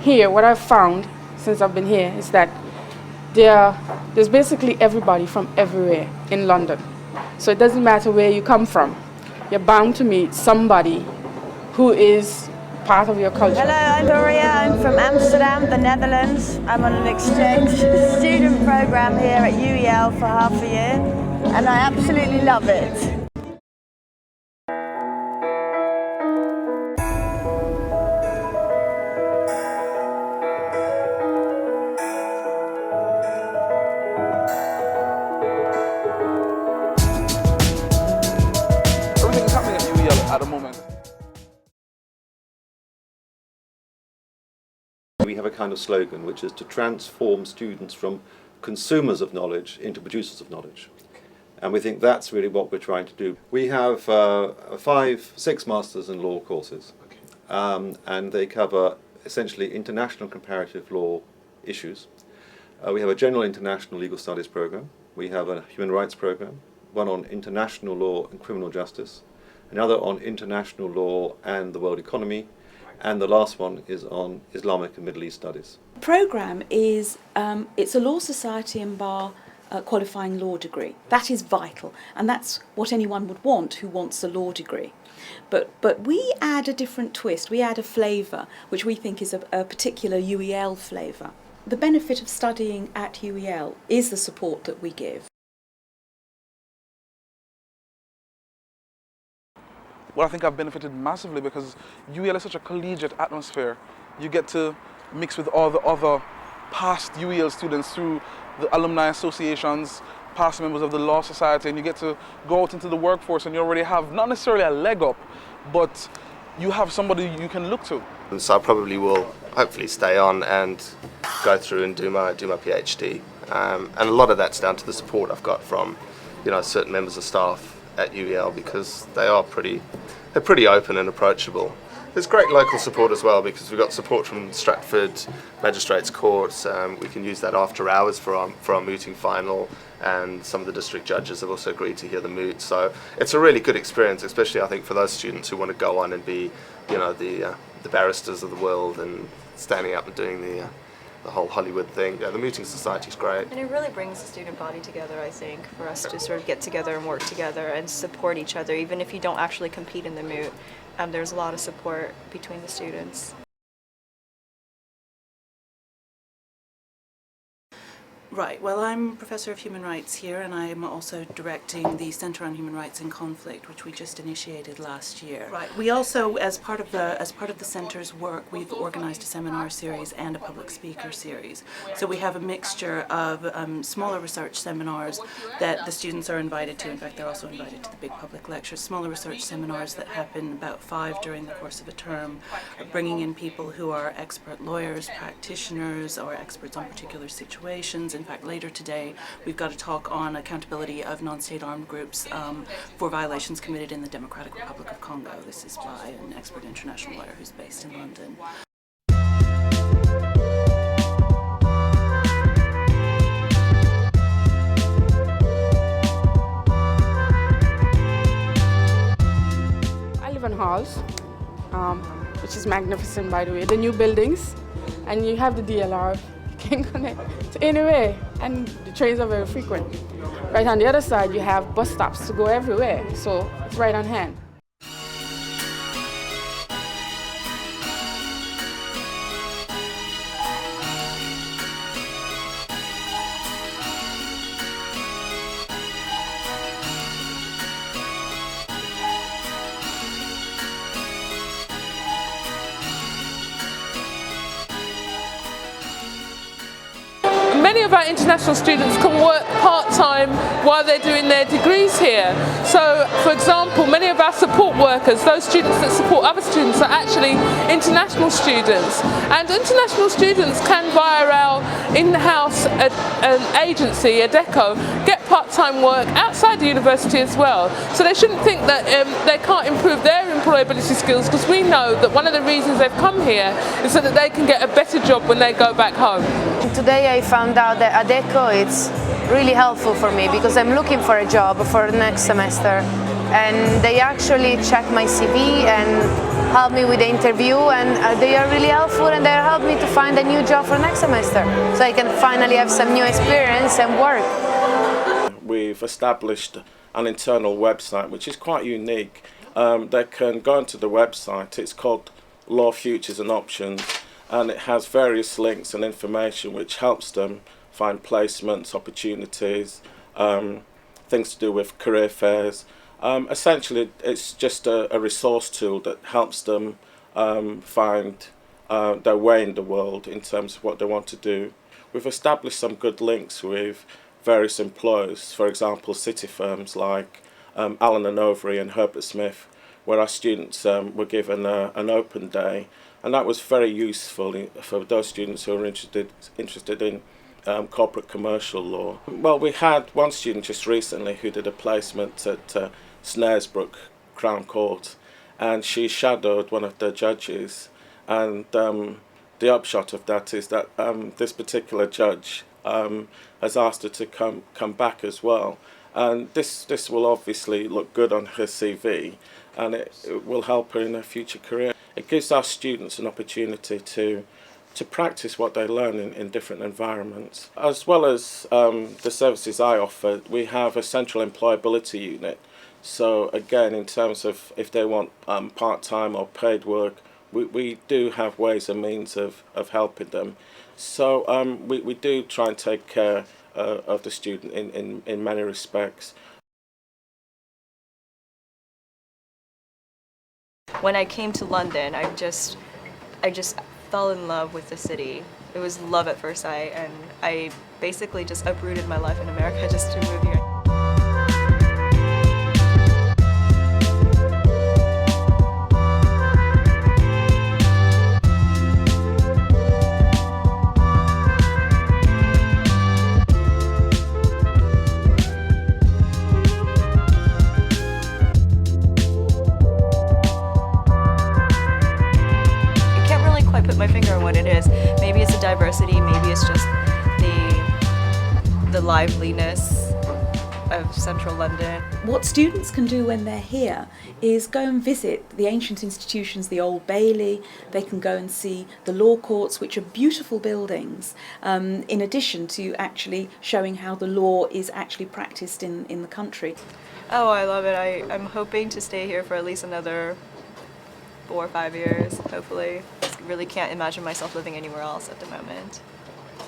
here, what I've found since I've been here is that there's basically everybody from everywhere in London. So it doesn't matter where you come from. You're bound to meet somebody who is part of your culture. Hello, I'm Doria. I'm from Amsterdam, the Netherlands. I'm on an exchange student program here at UEL for half a year, and I absolutely love it. Everything is happening at UEL at the moment. We have a kind of slogan which is to transform students from consumers of knowledge into producers of knowledge. And we think that's really what we're trying to do. We have 6 masters in law courses, and they cover essentially international comparative law issues. We have a general international legal studies program. We have a human rights program, one on international law and criminal justice, another on international law and the world economy, and the last one is on Islamic and Middle East studies. The programme is, it's a Law Society and Bar qualifying law degree. That is vital, and that's what anyone would want who wants a law degree. But we add a different twist, we add a flavour, which we think is a particular UEL flavour. The benefit of studying at UEL is the support that we give. Well, I think I've benefited massively because UEL is such a collegiate atmosphere. You get to mix with all the other past UEL students through the alumni associations, past members of the Law Society, and you get to go out into the workforce and you already have not necessarily a leg up, but you have somebody you can look to. And so I probably will hopefully stay on and go through and do my PhD. And a lot of that's down to the support I've got from, certain members of staff at UEL, because they're pretty open and approachable. There's great local support as well, because we've got support from Stratford Magistrates Courts. We can use that after hours for our mooting final, and some of the district judges have also agreed to hear the moot. So it's a really good experience, especially I think for those students who want to go on and be, the barristers of the world and standing up and doing the whole Hollywood thing. The Mooting Society is great. And it really brings the student body together, I think, for us to sort of get together and work together and support each other. Even if you don't actually compete in the moot, there's a lot of support between the students. Right, well, I'm Professor of Human Rights here, and I'm also directing the Centre on Human Rights and Conflict, which we just initiated last year. Right. We also, as part of the Centre's work, we've organised a seminar series and a public speaker series. So we have a mixture of smaller research seminars that the students are invited to. In fact, they're also invited to the big public lectures. Smaller research seminars that happen about 5 during the course of a term, bringing in people who are expert lawyers, practitioners, or experts on particular situations. In fact, later today we've got a talk on accountability of non-state armed groups for violations committed in the Democratic Republic of Congo. This is by an expert international lawyer who's based in London. I live in Halls, which is magnificent, by the way. The new buildings, and you have the DLR. Can connect to anywhere, and the trains are very frequent. Right on the other side, you have bus stops to go everywhere, so it's right on hand. Many of our international students can work part-time while they're doing their degrees here. So, for example, many of our support workers, those students that support other students, are actually international students. And international students can, via our in-house agency, ADECO, get part-time work outside the university as well. So they shouldn't think that they can't improve their employability skills, because we know that one of the reasons they've come here is so that they can get a better job when they go back home. Today I found out that ADECO is really helpful for me, because I'm looking for a job for next semester, and they actually check my CV and help me with the interview, and they are really helpful, and they help me to find a new job for next semester, so I can finally have some new experience and work. We've established an internal website which is quite unique. They can go onto the website. It's called Law Futures and Options, and it has various links and information which helps them find placements, opportunities, things to do with career fairs. Essentially, it's just a resource tool that helps them find their way in the world in terms of what they want to do. We've established some good links with various employers, for example, city firms like Allen & Overy and Herbert Smith, where our students were given an open day, and that was very useful for those students who are interested in corporate commercial law. Well, we had one student just recently who did a placement at Snaresbrook Crown Court, and she shadowed one of the judges, and the upshot of that is that this particular judge has asked her to come back as well, and this will obviously look good on her CV, and it will help her in her future career. It gives our students an opportunity to practice what they learn in different environments. As well as the services I offer, we have a central employability unit. So again, in terms of if they want part-time or paid work, we do have ways and means of helping them. So we do try and take care of the student in many respects. When I came to London, I just fell in love with the city. It was love at first sight, and I basically just uprooted my life in America just to move here. My finger on what it is. Maybe it's the diversity, maybe it's just the liveliness of central London. What students can do when they're here is go and visit the ancient institutions, the Old Bailey. They can go and see the law courts, which are beautiful buildings, in addition to actually showing how the law is actually practiced in the country. Oh, I love it. I'm hoping to stay here for at least another 4 or 5 years, hopefully. I really can't imagine myself living anywhere else at the moment.